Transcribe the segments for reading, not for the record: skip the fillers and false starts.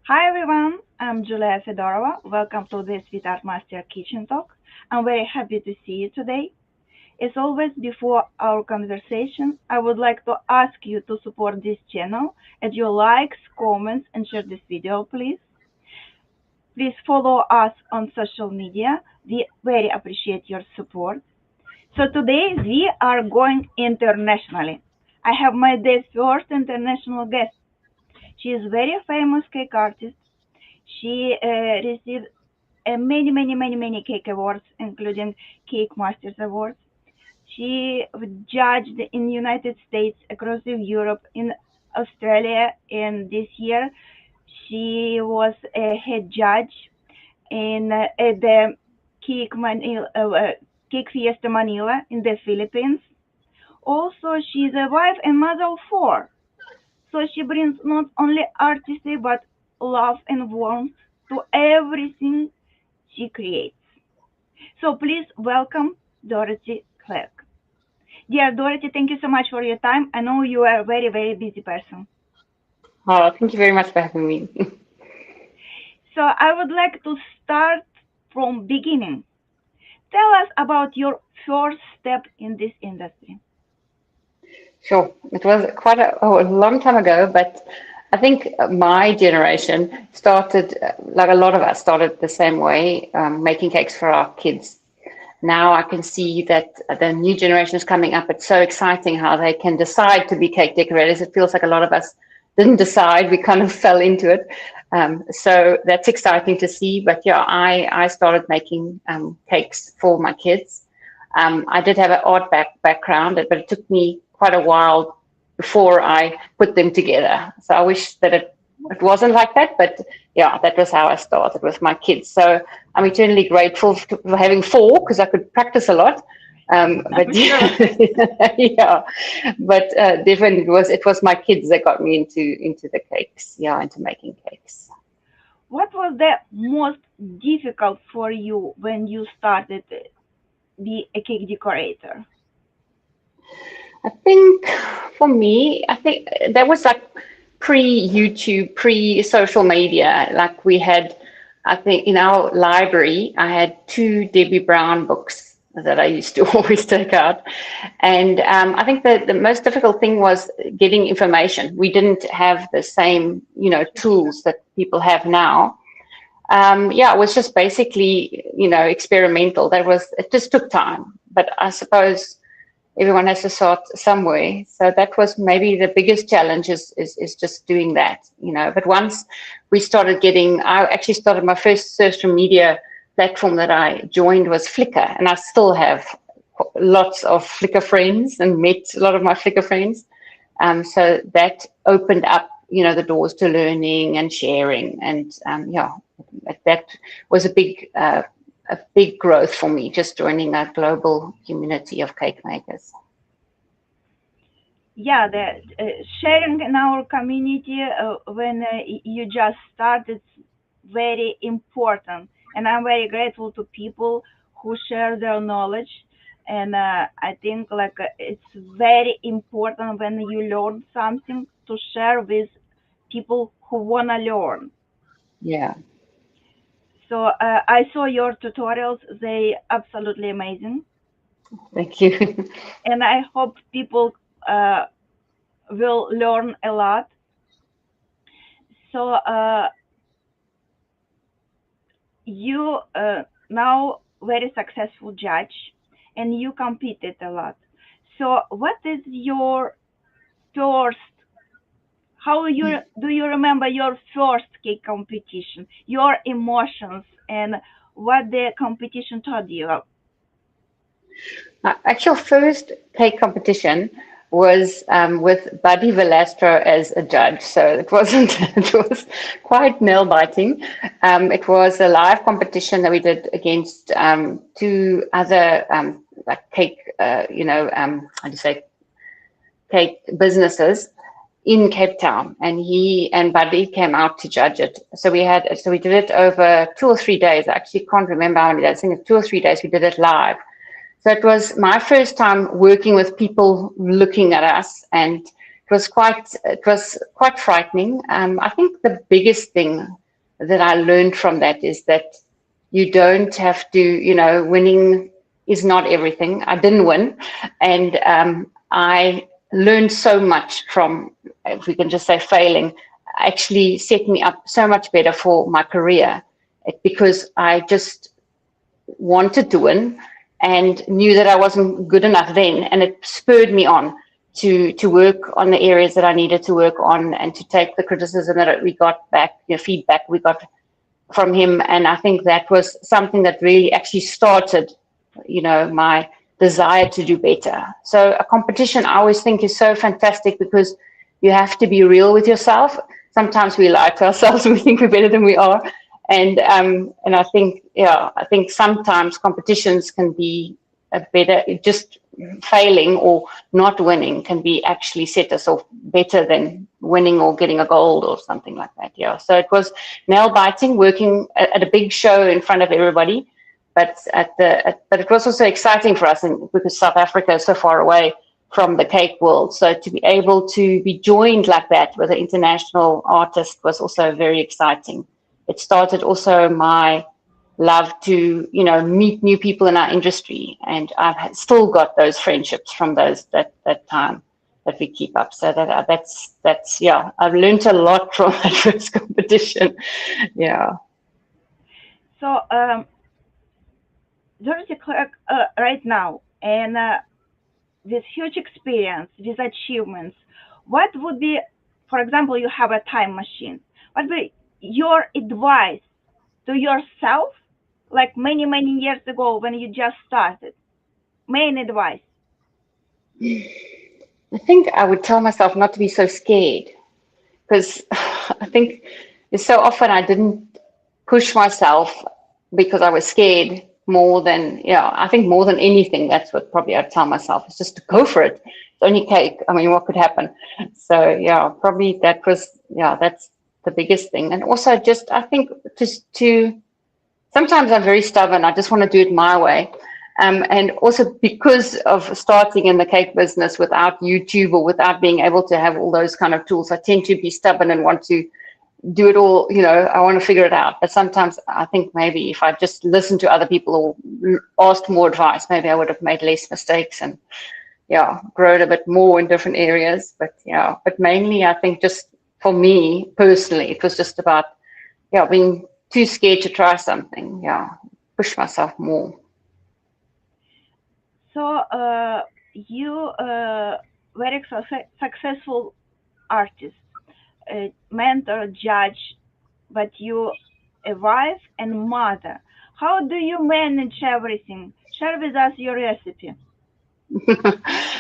Hi everyone, I'm Julia Fedorova. Welcome to this Sweet Art Master Kitchen Talk. I'm very happy to see you today. As always, before our conversation, I would like to ask you to support this channel, add your likes, comments, and share this video, please. Please follow us on social media. We very appreciate your support. So today we are going internationally. I have my day's first international guest. She is very famous cake artist. She received many cake awards, including Cake Masters Awards. She judged in United States, across Europe, in Australia, and this year she was a head judge at the Cake, Cake Fiesta Manila in the Philippines. Also, she's a wife and mother of four. So she brings not only artistry but love and warmth to everything she creates. So please welcome Dorothy Klerck. Dear Dorothy, thank you so much for your time. I know you are a very busy person. Oh, thank you very much for having me. So I would like to start from beginning. Tell us about your first step in this industry. Sure, it was quite a long time ago, but I think my generation started, like a lot of us, started the same way, making cakes for our kids. Now I can see that the new generation is coming up. It's so exciting how they can decide to be cake decorators. It feels like a lot of us didn't decide, we kind of fell into it. So that's exciting to see. But yeah, I started making cakes for my kids. I did have an art background, but it took me quite a while before I put them together. So I wish that it wasn't like that, but yeah, that was how I started with my kids. So I'm eternally grateful for having four because I could practice a lot. But I'm sure. yeah, but definitely it was my kids that got me into the cakes, yeah, into making cakes. What was the most difficult for you when you started to be a cake decorator? I think for me, I think that was like pre-YouTube, pre-social media. Like we had, I think in our library, I had two Debbie Brown books that I used to always take out. And I think that the most difficult thing was getting information. We didn't have the same, tools that people have now. Yeah, it was just basically, experimental. It just took time. But I suppose everyone has to start somewhere. So that was maybe the biggest challenge is just doing that. But once we started I actually started my first social media platform that I joined was Flickr, and I still have lots of Flickr friends and met a lot of my Flickr friends. So that opened up, the doors to learning and sharing, and yeah, that was a big growth for me, just joining a global community of cake makers. Yeah, the sharing in our community when you just start, it's very important, and I'm very grateful to people who share their knowledge. And I think like it's very important when you learn something to share with people who wanna learn. Yeah, So I saw your tutorials; they absolutely amazing, thank you. and I hope people uh, will learn a lot. So you now very successful judge, and you competed a lot. So what is your first? How do you remember your first cake competition? Your emotions and what the competition taught you? Actual first cake competition was with Buddy Velastro as a judge, so it wasn't. It was quite nail biting. It was a live competition that we did against two other like cake, how do you say, cake businesses in Cape Town, and he and Buddy came out to judge it. So we did it over 2 or 3 days. I actually can't remember how many days. I think it's 2 or 3 days. We did it live. So it was my first time working with people looking at us and it was quite frightening. I think the biggest thing that I learned from that is that you don't have to, winning is not everything. I didn't win, and I learned so much from, if we can just say, failing. Actually set me up so much better for my career, because I just wanted to win and knew that I wasn't good enough then, and it spurred me on to work on the areas that I needed to work on, and to take the criticism that we got back, feedback we got from him. And I think that was something that really actually started, my desire to do better. So a competition, I always think, is so fantastic, because you have to be real with yourself. Sometimes we lie to ourselves, we think we're better than we are. And I think sometimes competitions can be a better, just failing or not winning can be actually set us off better than winning or getting a gold or something like that. Yeah. So it was nail biting, working at a big show in front of everybody, but but it was also exciting for us, because South Africa is so far away from the cake world. So to be able to be joined like that with an international artist was also very exciting. It started also my love to, meet new people in our industry, and I've still got those friendships from that time that we keep up. So that's yeah, I've learned a lot from that first competition. Yeah. So, Dorothy Klerck, right now, and this huge experience, these achievements, what would be, for example, you have a time machine, what would be your advice to yourself, like many, many years ago when you just started? Main advice. I think I would tell myself not to be so scared, because I think so often I didn't push myself because I was scared more than, I think more than anything, that's what probably I'd tell myself, is just to go for it. It's only cake. I mean, what could happen? So yeah, probably that's the biggest thing. And also just, I think, just sometimes I'm very stubborn. I just want to do it my way. And also because of starting in the cake business without YouTube or without being able to have all those kind of tools, I tend to be stubborn and want to do it all, I want to figure it out. But sometimes I think maybe if I just listened to other people or asked more advice, maybe I would have made less mistakes and, grown a bit more in different areas. But mainly I think just for me personally, it was just about, being too scared to try something. Push myself more. So, you very successful artist, mentor, judge, but you a wife and mother. How do you manage everything? Share with us your recipe.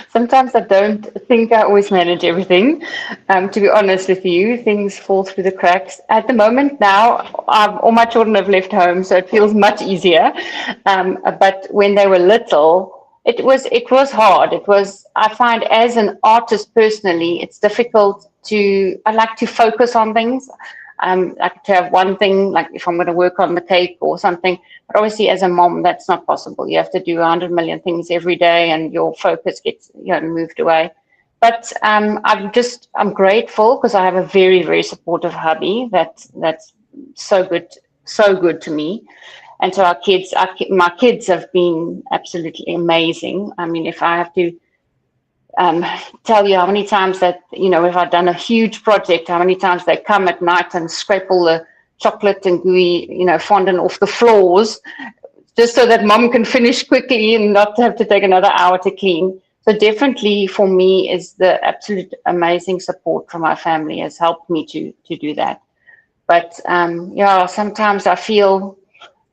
Sometimes I don't think I always manage everything. To be honest with you, things fall through the cracks. At the moment now, all my children have left home, so it feels much easier. But when they were little, it was hard. I find as an artist personally, it's difficult I like to focus on things. Like to have one thing, like if I'm going to work on the cake or something. But obviously, as a mom, that's not possible. You have to do 100 million things every day, and your focus gets moved away. But I'm grateful because I have a very, very supportive hubby that's so good to me. And so my kids have been absolutely amazing. I mean, if I have to tell you how many times that, if I've done a huge project, how many times they come at night and scrape all the chocolate and gooey, fondant off the floors, just so that mom can finish quickly and not have to take another hour to clean. So definitely for me is the absolute amazing support from my family has helped me to do that. But sometimes I feel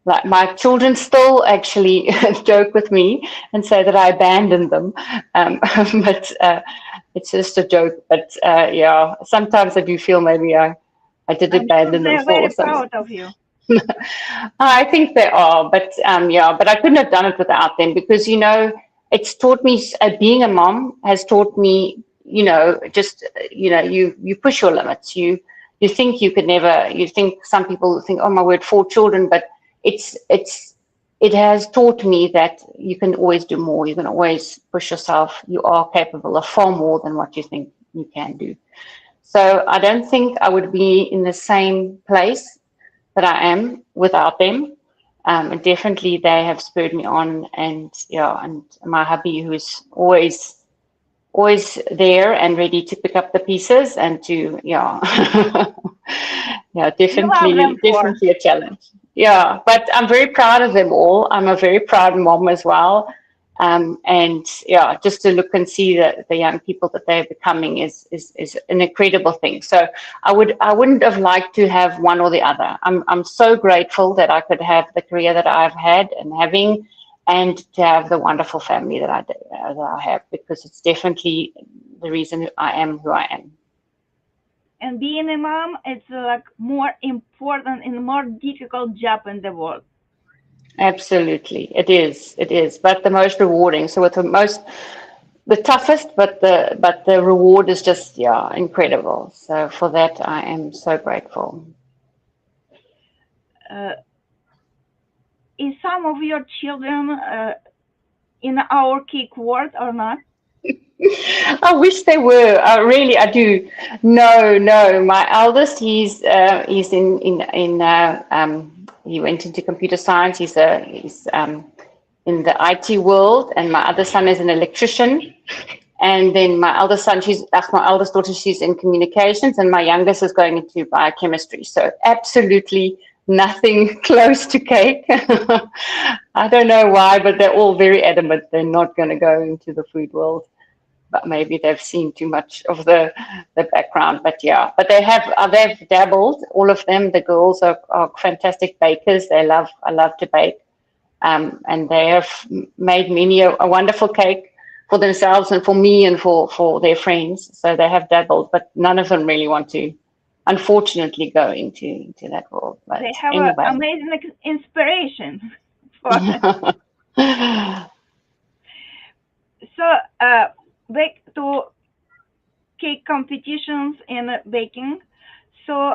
like my children still actually joke with me and say that I abandoned them, but it's just a joke. But sometimes I do feel maybe I did I'm sure abandon them they're for very some. proud of you. I think they are, but but I couldn't have done it without them, because it's taught me, being a mom has taught me, just you push your limits. You think you could never. You think some people think, oh my word, 4 children, but it has taught me that you can always do more. You can always push yourself. You are capable of far more than what you think you can do. So I don't think I would be in the same place that I am without them. Definitely, they have spurred me on, and yeah, and my hubby, who's always there and ready to pick up the pieces and to yeah, yeah, You love them for. definitely a challenge. Yeah, but I'm very proud of them all. I'm a very proud mom as well. And yeah, just to look and see the young people that they're becoming is an incredible thing. So I wouldn't have liked to have one or the other. I'm so grateful that I could have the career that I've had and having, and to have the wonderful family that I have, because it's definitely the reason I am who I am. And being a mom, it's like more important and more difficult job in the world. Absolutely, it is. It is, but the most rewarding. So with the toughest, but the reward is just yeah incredible. So for that, I am so grateful. Uh, is some of your children in our cake world or not? I wish they were. Really, I do. No, no. My eldest, he's he went into computer science. He's in the IT world, and my other son is an electrician. And then my eldest daughter, she's in communications, and my youngest is going into biochemistry. So absolutely nothing close to cake. I don't know why, but they're all very adamant they're not going to go into the food world. But maybe they've seen too much of the background. But yeah, but they've dabbled. All of them. The girls are fantastic bakers. I love to bake, and they have made many a wonderful cake for themselves and for me and for their friends. So they have dabbled, but none of them really want to, unfortunately, go into that world. But They have an anyway. amazing inspiration for. So, back to cake competitions and baking. So,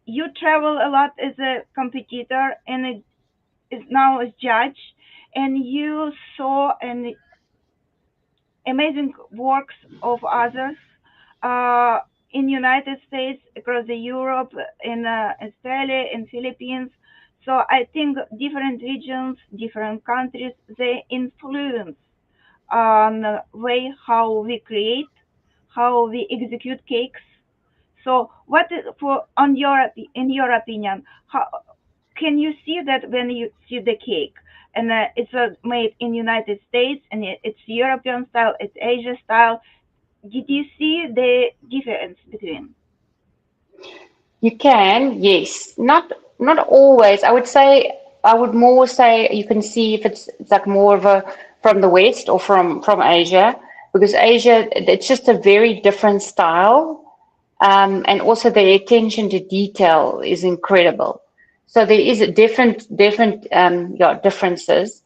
you travel a lot as a competitor and is now a judge, and you saw an amazing works of others uh, in United States, across the Europe, in Australia, in Philippines. So I think different regions, different countries, they influence on the way how we create, how we execute cakes. So what is for on your in your opinion, how can you see that when you see the cake and it's made in United States and it's European style, it's Asia style? Did you see the difference between? You can, yes. Not always. I would more say you can see if it's like more of a from the West or from Asia, because Asia it's just a very different style. And also the attention to detail is incredible. So there is a different yeah, differences.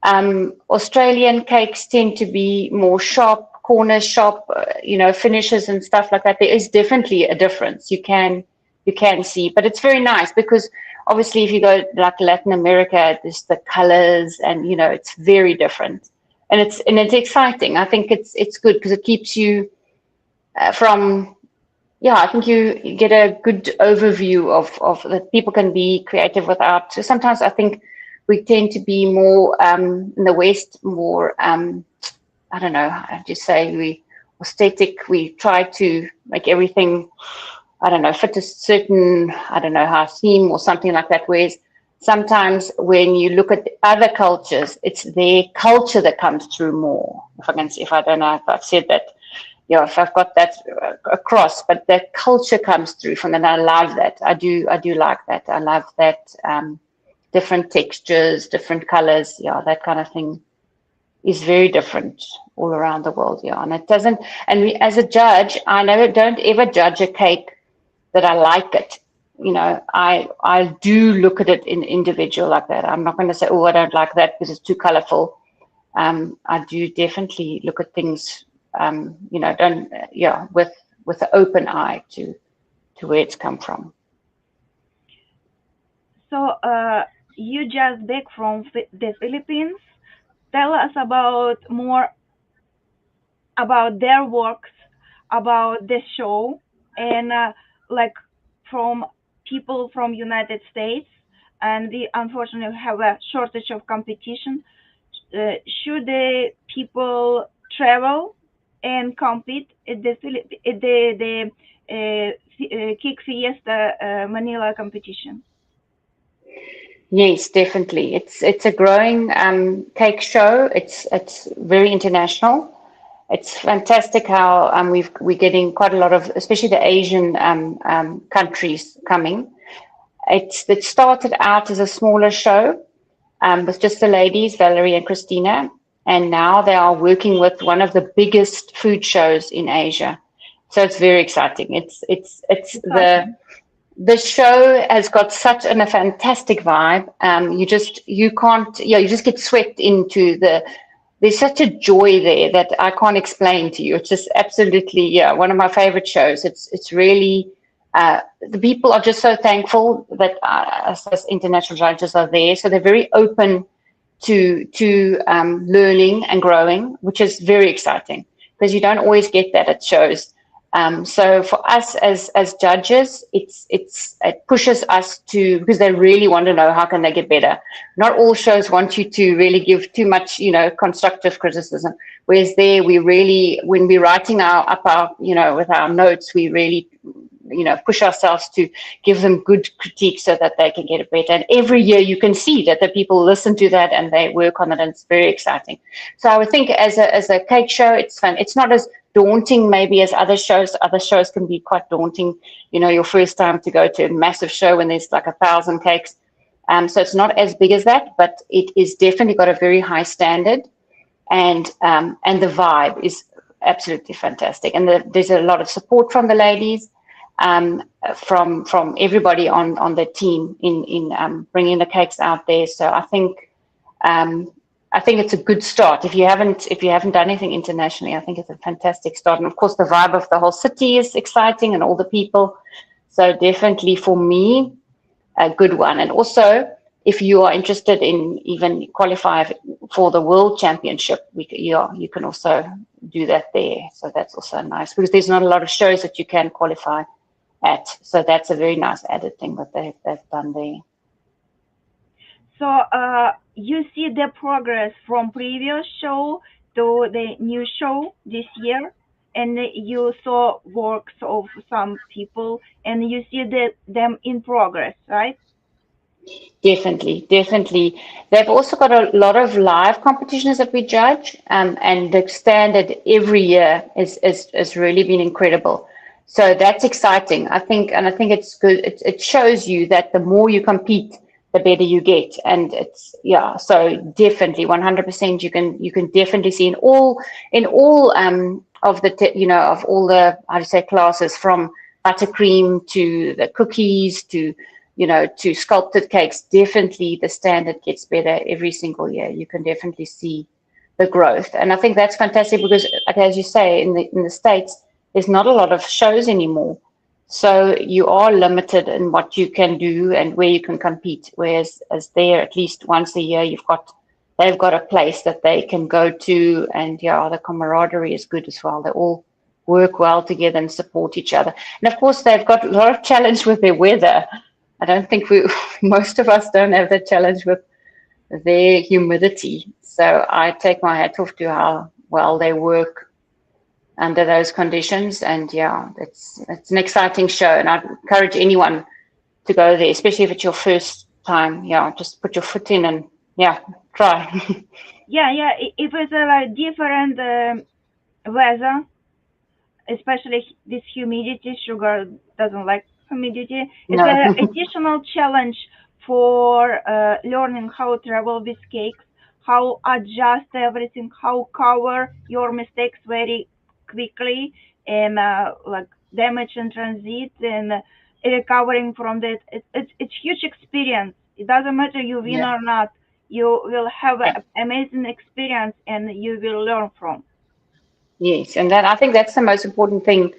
Australian cakes tend to be more sharp, corner sharp, finishes and stuff like that. There is definitely a difference. You can see, but it's very nice because obviously if you go like Latin America, there's the colors and it's very different, and it's exciting. I think it's good because it keeps you from yeah, I think you get a good overview of that people can be creative without. So sometimes I think we tend to be more in the West, more I don't know how to say we aesthetic. We try to make everything I don't know fit a certain I don't know how theme or something like that. Whereas sometimes when you look at other cultures, it's their culture that comes through more. If I don't know if I've said that if I've got that across, but that culture comes through from that. I love that. I do like that. I love that different textures, different colors. Yeah, that kind of thing is very different all around the world. Yeah, and it doesn't. And as a judge, I never don't ever judge a cake that I like it. I do look at it in individual like that. I'm not going to say, oh, I don't like that because it's too colorful. I do definitely look at things, don't with an open eye to where it's come from. So you just back from the Philippines. Tell us about more about their works. about this show, and like from people from United States, and we unfortunately have a shortage of competition. Should the people travel and compete at the Kick Fiesta Manila competition? Yes, definitely. It's a growing cake show. It's very international. It's fantastic how we're getting quite a lot of, especially the Asian countries coming. It started out as a smaller show with just the ladies, Valerie and Christina, and now they are working with one of the biggest food shows in Asia. So it's very exciting. It's It's awesome. the show has got such a fantastic vibe. You can't, yeah, you just get swept into there's such a joy there that I can't explain to you. It's just absolutely, yeah, one of my favorite shows. It's really, the people are just so thankful that us as international judges are there. So they're very open to learning and growing, which is very exciting because you don't always get that at shows. So for us as judges, it pushes us to, because they really want to know how can they get better. Not all shows want you to really give too much, constructive criticism. Whereas there, we really, when we're writing up our, with our notes, we really, push ourselves to give them good critique so that they can get it better. And every year you can see that the people listen to that and they work on it, and it's very exciting. So I would think as a cake show, it's fun. It's not as daunting maybe as other shows. Other shows can be quite daunting. Your first time to go to a massive show when there's like 1,000 cakes. So it's not as big as that, but it is definitely got a very high standard, and the vibe is absolutely fantastic. And there's a lot of support from the ladies, from everybody on the team in bringing the cakes out there. So um, I think it's a good start. If you haven't done anything internationally, I think it's a fantastic start. And of course, the vibe of the whole city is exciting, and all the people. So definitely for me, a good one. And also, if you are interested in even qualify for the World Championship, you can also do that there. So that's also nice, because there's not a lot of shows that you can qualify at. So that's a very nice added thing that they've done there. So you see the progress from previous show to the new show this year, and you saw works of some people, and you see them in progress, right? Definitely, definitely. They've also got a lot of live competitions that we judge, and the standard every year is really been incredible. So that's exciting. I think it's good. It shows you that the more you compete, the better you get, and it's, yeah. So definitely, 100%. You can definitely see in all of of all the, how to say, classes, from buttercream to the cookies to sculpted cakes. Definitely the standard gets better every single year. You can definitely see the growth. And I think that's fantastic because, like, as you say, in the States, there's not a lot of shows anymore. So you are limited in what you can do and where you can compete. Whereas as there, at least once a year, they've got a place that they can go to, and yeah, the camaraderie is good as well. They all work well together and support each other. And of course, they've got a lot of challenge with their weather. I don't think most of us don't have that challenge with their humidity. So I take my hat off to how well they work under those conditions. And yeah, it's an exciting show, and I'd encourage anyone to go there, especially if it's your first time. Yeah, just put your foot in and yeah, try. Yeah, yeah. If it's a like, different weather, especially this humidity, sugar doesn't like humidity. It's No. an additional challenge for learning how to travel with cakes, how adjust everything, how cover your mistakes very quickly, and like damage in transit, and recovering from that. It's huge experience. It doesn't matter you win Yeah. or not. You will have Yeah. an amazing experience, and you will learn from. Yes, and then I think that's the most important thing.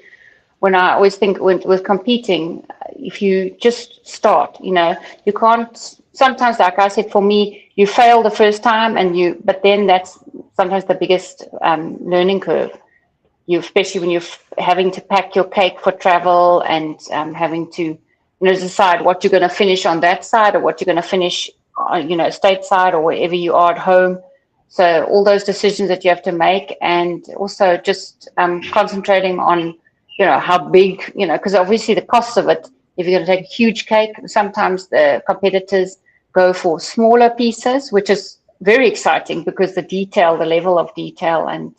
When I always think with competing, if you just start, you can't. Sometimes, like I said, for me, you fail the first time, but then that's sometimes the biggest learning curve. especially when you're having to pack your cake for travel and having to, decide what you're going to finish on that side or what you're going to finish, stateside or wherever you are at home. So all those decisions that you have to make, and also just concentrating on, how big, because obviously the cost of it, if you're going to take a huge cake, sometimes the competitors go for smaller pieces, which is very exciting because the level of detail and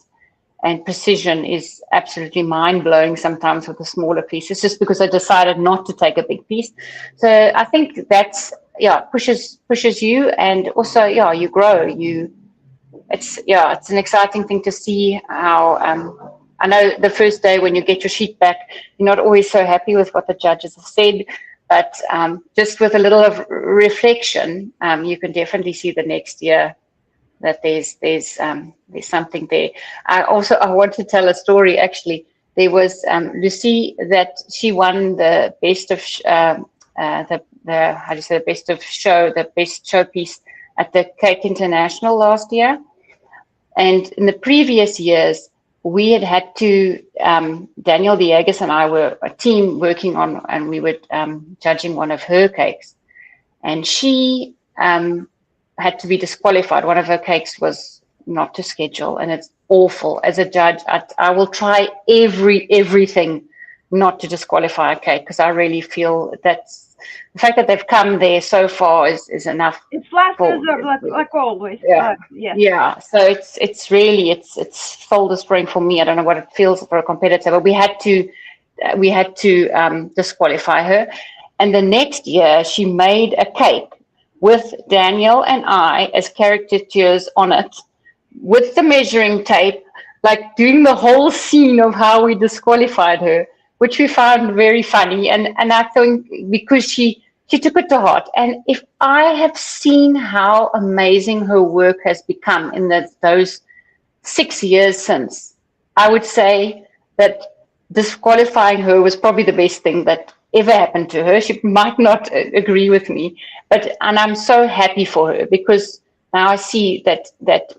precision is absolutely mind-blowing sometimes with the smaller pieces, just because I decided not to take a big piece. So I think that's, pushes you, and also, you grow. It's an exciting thing to see how, I know the first day when you get your sheet back, you're not always so happy with what the judges have said, but just with a little of reflection, you can definitely see the next year that there's something there. I want to tell a story. Actually, there was Lucy, that she won the best of the how do you say, the best of show, the best showpiece at the Cake International last year. And in the previous years, we had to, Daniel Diegas and I were a team working on, and we were judging one of her cakes. And she had to be disqualified. One of her cakes was not to schedule, and it's awful. As a judge, I will try everything not to disqualify a cake, because I really feel that's the fact that they've come there so far is enough. It's last resort, like always. Yeah, Yes. yeah. So it's really it's soul destroying for me. I don't know what it feels for a competitor, but we had to disqualify her. And the next year, she made a cake with Daniel and I as caricatures on it, with the measuring tape, like doing the whole scene of how we disqualified her, which we found very funny. And I think because she took it to heart. And if I have seen how amazing her work has become in those 6 years since, I would say that disqualifying her was probably the best thing that ever happened to her. She might not agree with me, and I'm so happy for her, because now I see that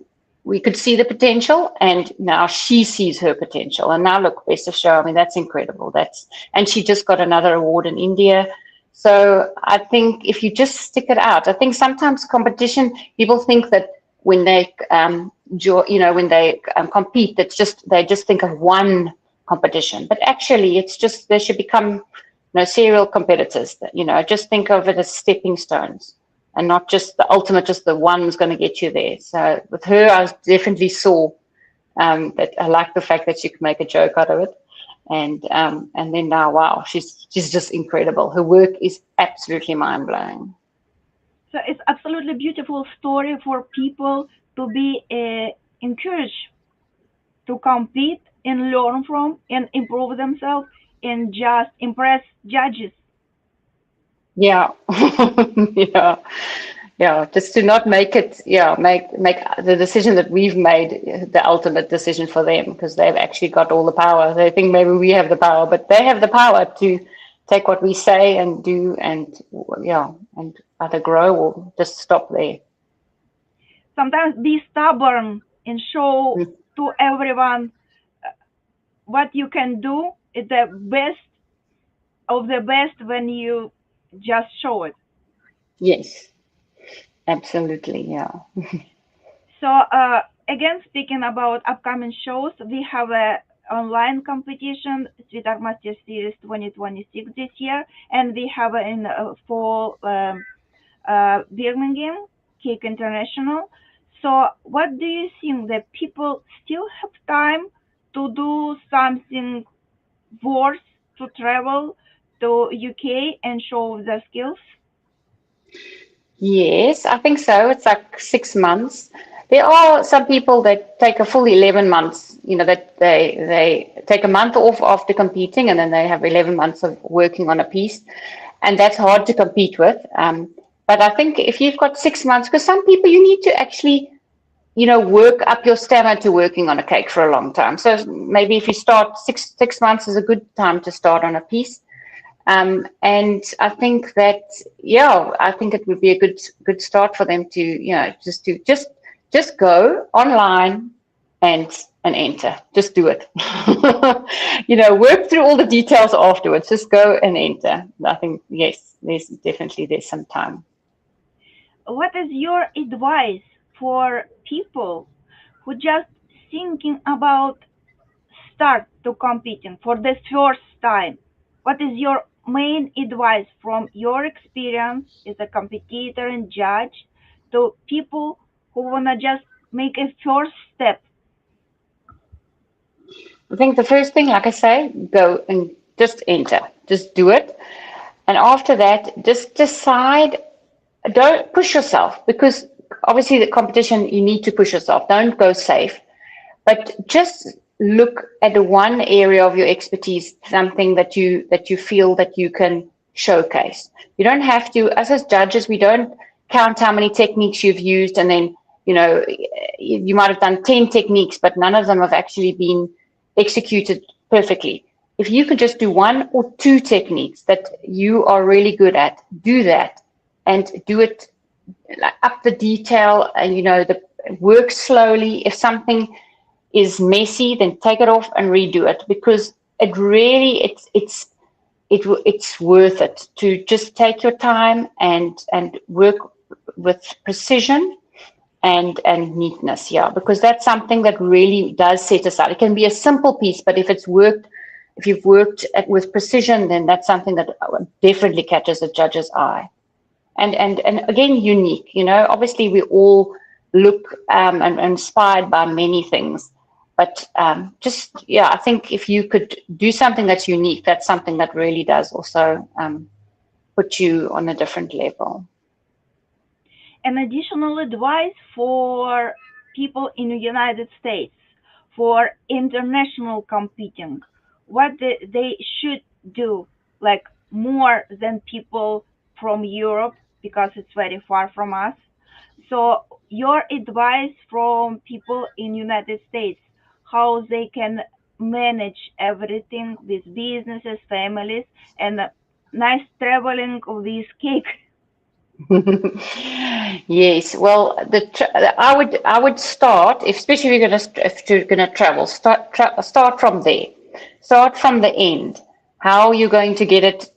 we could see the potential, and now she sees her potential. And now look, best of show. I mean, that's incredible. And she just got another award in India. So I think if you just stick it out, I think sometimes competition, people think that when they when they compete, they just think of one competition, but actually it's just, they should become serial competitors. Just think of it as stepping stones, and not just the ultimate, just the one's going to get you there. So with her, I definitely saw that I like the fact that she could make a joke out of it. And then now, wow, she's just incredible. Her work is absolutely mind-blowing. So it's absolutely beautiful story for people to be encouraged to compete and learn from and improve themselves and just impress judges. Yeah. Yeah, just to not make it, make the decision that we've made the ultimate decision for them, because they've actually got all the power. They think maybe we have the power, but they have the power to take what we say and do, and either grow or just stop there. Sometimes be stubborn and show to everyone what you can do is the best of the best when you just show it. Yes, absolutely, yeah. So again, speaking about upcoming shows, we have a online competition, Sweet Art Master Series 2026 this year, and we have in fall Birmingham Cake International. So what do you think that people still have time to do something worth to travel to UK and show their skills? Yes, I think so. It's like 6 months. There are some people that take a full 11 months, that they take a month off after competing, and then they have 11 months of working on a piece. And that's hard to compete with. But I think if you've got 6 months, because some people, you need to actually, work up your stamina to working on a cake for a long time. So maybe if you start six months is a good time to start on a piece. And I think that, I think it would be a good start for them to, just go online and and enter. Just do it. Work through all the details afterwards. Just go and enter. I think, yes, there's some time. What is your advice for people who just thinking about start to competing for the first time? What is your main advice from your experience as a competitor and judge to people who wanna just make a first step? I think the first thing, like I say, go and just enter. Just do it. And after that, just decide. Don't push yourself, because obviously the competition, you need to push yourself. Don't go safe, but just look at the one area of your expertise, something that you feel that you can showcase. You don't have to, as judges, we don't count how many techniques you've used, and then you might have done 10 techniques, but none of them have actually been executed perfectly. If you can just do one or two techniques that you are really good at, do that, and do it like up the detail, and the work slowly. If something is messy, then take it off and redo it, because it really it's worth it to just take your time and work with precision and neatness. Yeah, because that's something that really does set us out. It can be a simple piece, but if you've worked with precision, then that's something that definitely catches a judge's eye. And again, unique. Obviously we all look and inspired by many things, but I think if you could do something that's unique, that's something that really does also put you on a different level. An additional advice for people in the United States for international competing, what they should do, like more than people from Europe, because it's very far from us. So your advice from people in United States, how they can manage everything with businesses, families, and nice traveling with cake. Yes, well, I would start, especially if you're gonna travel, start from there, start from the end, how you're going to get it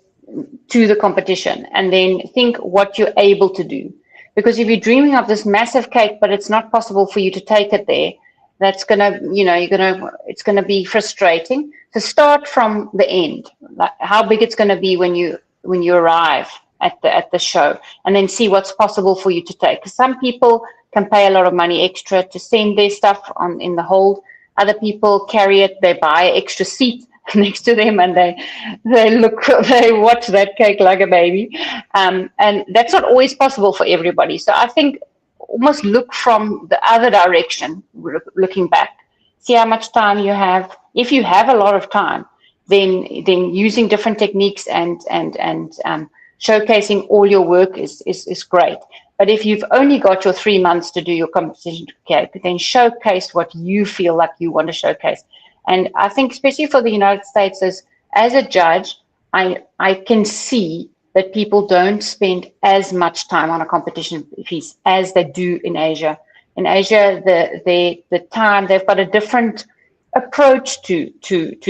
to the competition, and then think what you're able to do. Because if you're dreaming of this massive cake, but it's not possible for you to take it there, that's gonna, it's gonna be frustrating. So start from the end, like how big it's gonna be when you arrive at the show, and then see what's possible for you to take. Because some people can pay a lot of money extra to send their stuff on in the hold. Other people carry it, they buy an extra seat next to them, and they watch that cake like a baby. And that's not always possible for everybody. So I think almost look from the other direction, looking back. See how much time you have. If you have a lot of time, then using different techniques and showcasing all your work is great. But if you've only got your 3 months to do your competition cake, then showcase what you feel like you want to showcase. And I think, especially for the United States, as a judge, I can see that people don't spend as much time on a competition piece as they do in Asia. In Asia, the time, they've got a different approach to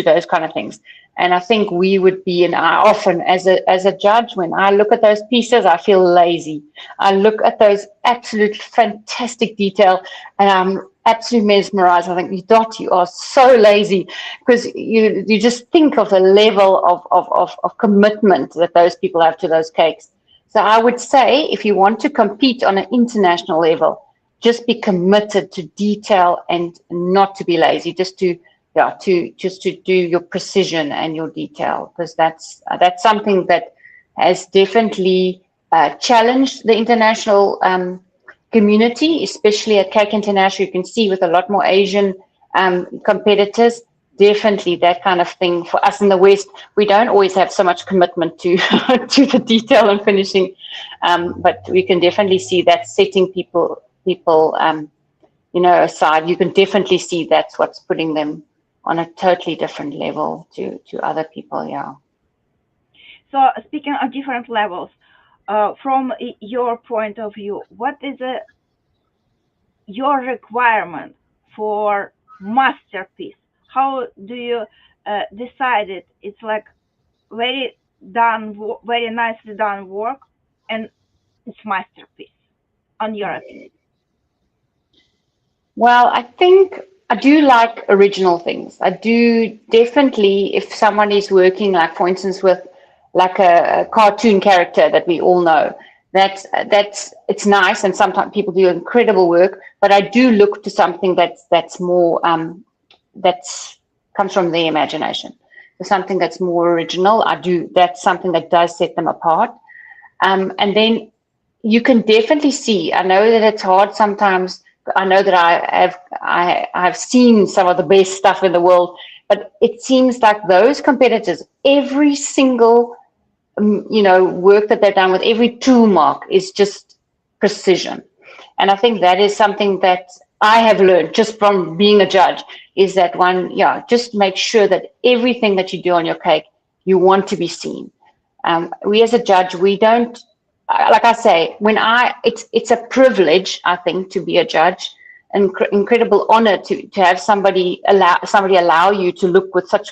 those kind of things. And I think we would be, and I often, as a judge, when I look at those pieces, I feel lazy. I look at those absolute fantastic detail, and I'm absolutely mesmerized. I think, Dot, you are so lazy, because you just think of the level of commitment that those people have to those cakes. So I would say, if you want to compete on an international level, just be committed to detail and not to be lazy, just to do your precision and your detail, because that's something that has definitely challenged the international community, especially at Cake International. You can see with a lot more Asian competitors, definitely that kind of thing. For us in the West, we don't always have so much commitment to to the detail and finishing, but we can definitely see that setting people aside. You can definitely see that's what's putting them on a totally different level to other people. Yeah. So speaking of different levels, from your point of view, what is your requirement for masterpiece? How do you decide it? It's like very very nicely done work, and it's masterpiece, on your opinion. Well, I think I do like original things. I do definitely, if someone is working, like for instance, with like a cartoon character that we all know, that's it's nice, and sometimes people do incredible work. But I do look to something that's more that's comes from their imagination. So something that's more original. I do that's something that does set them apart. And then you can definitely see. I know that it's hard sometimes. I know that I've seen some of the best stuff in the world, but it seems like those competitors, every single work that they've done with every tool mark is just precision. And I think that is something that I have learned just from being a judge is that just make sure that everything that you do on your cake, you want to be seen. We as a judge, we don't, like I say, it's a privilege, I think, to be a judge, an incredible honor to have somebody allow you to look with such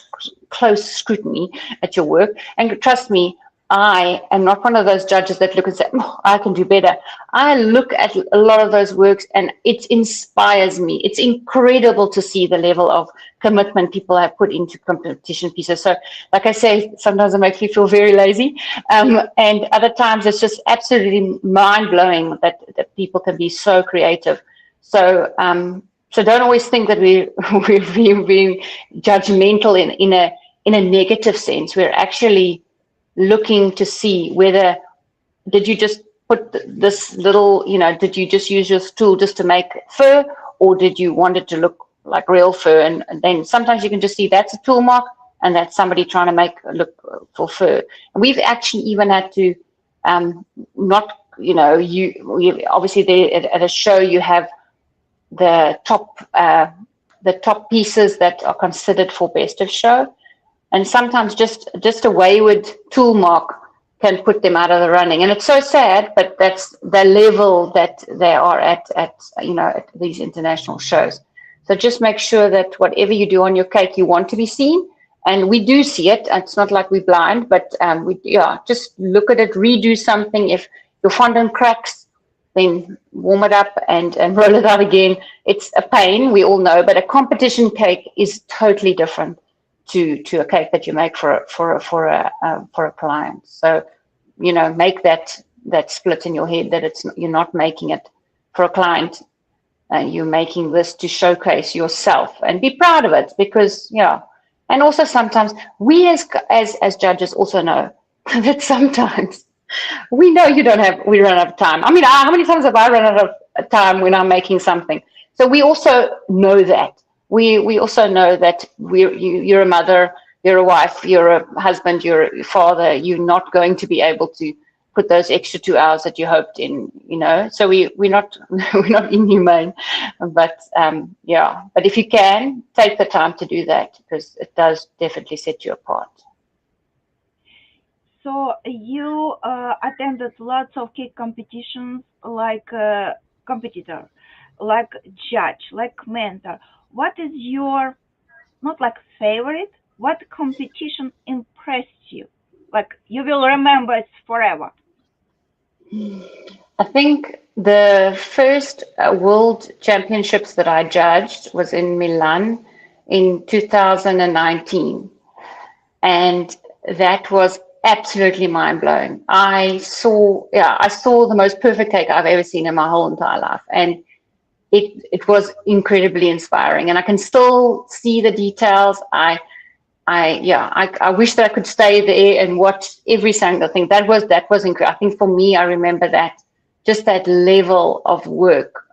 close scrutiny at your work. And trust me, I am not one of those judges that look and say, oh, I can do better. I look at a lot of those works and it inspires me. It's incredible to see the level of commitment people have put into competition pieces. So, like I say, sometimes it makes me feel very lazy. And other times it's just absolutely mind blowing that people can be so creative. So don't always think that we're being judgmental in a negative sense. We're actually looking to see whether did you just put this little, did you just use your tool just to make fur, or did you want it to look like real fur? And then sometimes you can just see that's a tool mark and that's somebody trying to make look for fur. And we've actually even had to not, you obviously there at a show you have the top pieces that are considered for best of show. And sometimes just a wayward tool mark can put them out of the running. And it's so sad, but that's the level that they are at these international shows. So just make sure that whatever you do on your cake, you want to be seen. And we do see it. It's not like we're blind, but just look at it, redo something. If your fondant cracks, then warm it up and roll it out again. It's a pain, we all know, but a competition cake is totally different to a cake that you make for a client. So make that split in your head that you're not making it for a client. You're making this to showcase yourself and be proud of it, because and also sometimes we as judges also know that sometimes we know we run out of time. I mean, how many times have I run out of time when I'm making something? So we also know that. We also know that you're a mother, you're a wife, you're a husband, you're a father. You're not going to be able to put those extra 2 hours that you hoped in. So we're not we're not inhumane, but But if you can, take the time to do that, because it does definitely set you apart. So you attended lots of cake competitions, like competitor, like judge, like mentor. What is your, not like favorite, what competition impressed you? Like you will remember it forever. I think the first World Championships that I judged was in Milan in 2019. And that was absolutely mind blowing. I saw the most perfect cake I've ever seen in my whole entire life. And it was incredibly inspiring. And I can still see the details. I wish that I could stay there and watch every single thing. That was incredible. I think for me, I remember that just that level of work,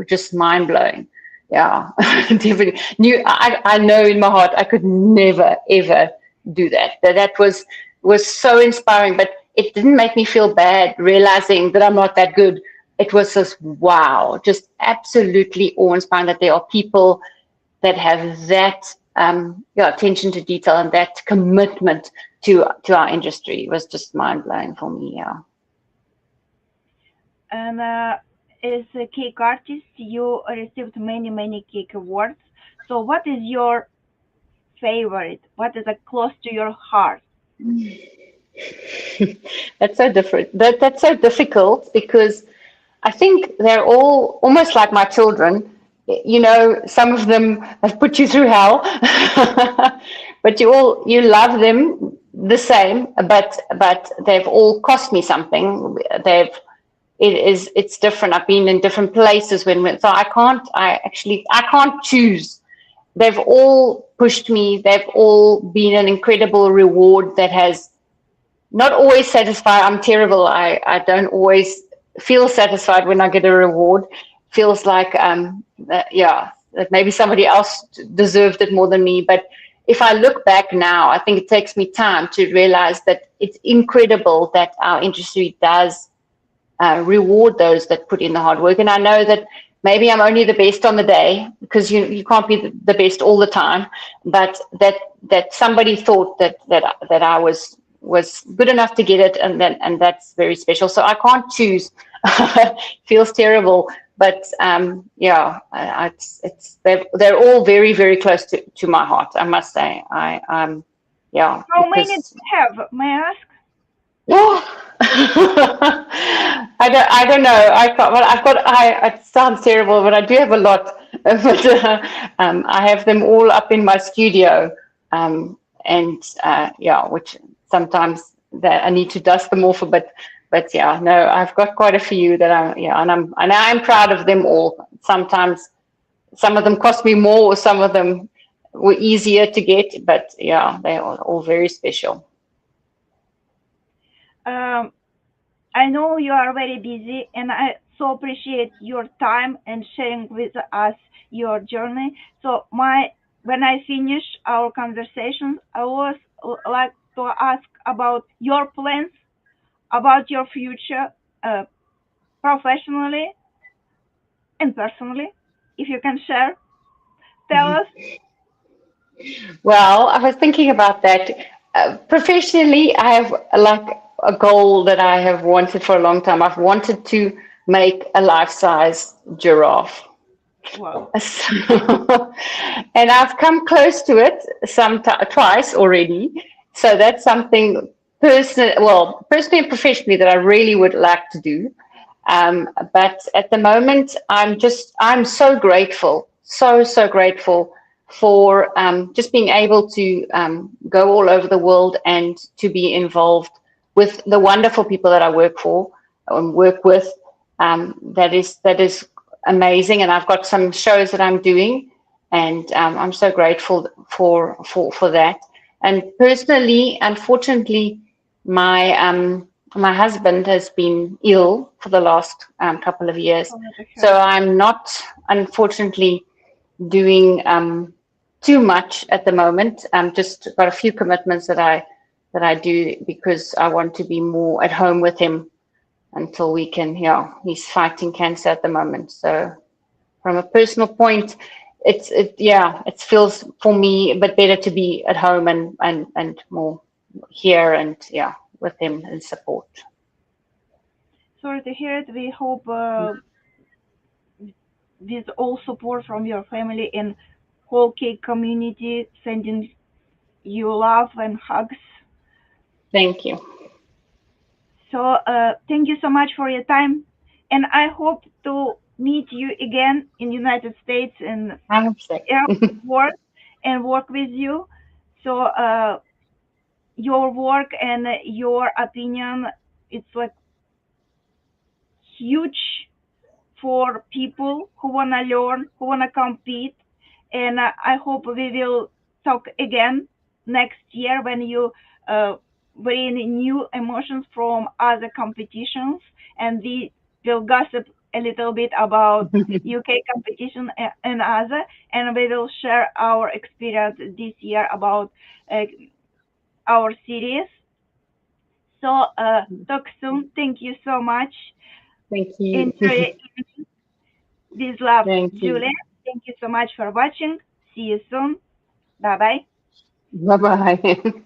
just mind blowing. Yeah, definitely. I know in my heart I could never ever do that. That was so inspiring, but it didn't make me feel bad realizing that I'm not that good. It was just wow, just absolutely awe-inspiring that there are people that have that attention to detail and that commitment to our industry. It was just mind blowing for me. Yeah. And as a cake artist, you received many cake awards. So what is your favorite? What is close to your heart? That's so different. That's so difficult because I think they're all almost like my children. You know, some of them have put you through hell, but you love them the same. But they've all cost me something. It's different. I've been in different places so I can't choose. They've all pushed me. They've all been an incredible reward that has not always satisfied. I'm terrible. I don't always feel satisfied when I get a reward. Feels like that maybe somebody else deserved it more than me. But if I look back now, I think it takes me time to realize that it's incredible that our industry does reward those that put in the hard work. And I know that maybe I'm only the best on the day because you can't be the best all the time, but that somebody thought that I was good enough to get it, and that's very special. So I can't choose. Feels terrible, but they're all very very close to my heart. I must say, yeah, How many do because you have? May I ask? oh, I don't know. I can't, well, it sounds terrible, but I do have a lot. But I have them all up in my studio, and which sometimes that I need to dust them off a bit. But yeah, no, I've got quite a few that and I'm proud of them all. Sometimes some of them cost me more, or some of them were easier to get, but yeah, they are all very special. Um, I know you are very busy, and I so appreciate your time and sharing with us your journey. So when I finish our conversation, I always like to ask about your plans, about your future, uh, professionally and personally. If you can share, tell us. Well, I was thinking about that. Professionally, I have like a goal that I have wanted for a long time. I've wanted to make a life-size giraffe. Wow. And I've come close to it twice already. So that's something personally and professionally that I really would like to do. But at the moment, I'm so grateful, so grateful for just being able to go all over the world and to be involved with the wonderful people that I work with. That is amazing, and I've got some shows that I'm doing, and I'm so grateful for that. And personally, unfortunately, my husband has been ill for the last couple of years, Sorry to so hear. I'm not, unfortunately, doing too much at the moment. Just got a few commitments that I do because I want to be more at home with him until we can. Yeah, he's fighting cancer at the moment. So from a personal point, it feels for me a bit better to be at home and more here and with him and support. Sorry to hear it. We hope with all support from your family and whole K community sending you love and hugs. Thank you. So thank you so much for your time, and I hope to meet you again in United States and I'm sick. work and work with you. So your work and your opinion, it's huge for people who wanna learn, who wanna compete, and I hope we will talk again next year when you uh, bring new emotions from other competitions, and we will gossip a little bit about UK competition and other, and we will share our experience this year about uh, our series. So talk soon. Thank you so much. Thank you. Enjoy. This love, Thank you. Julia. Thank you so much for watching. See you soon. Bye bye. Bye bye.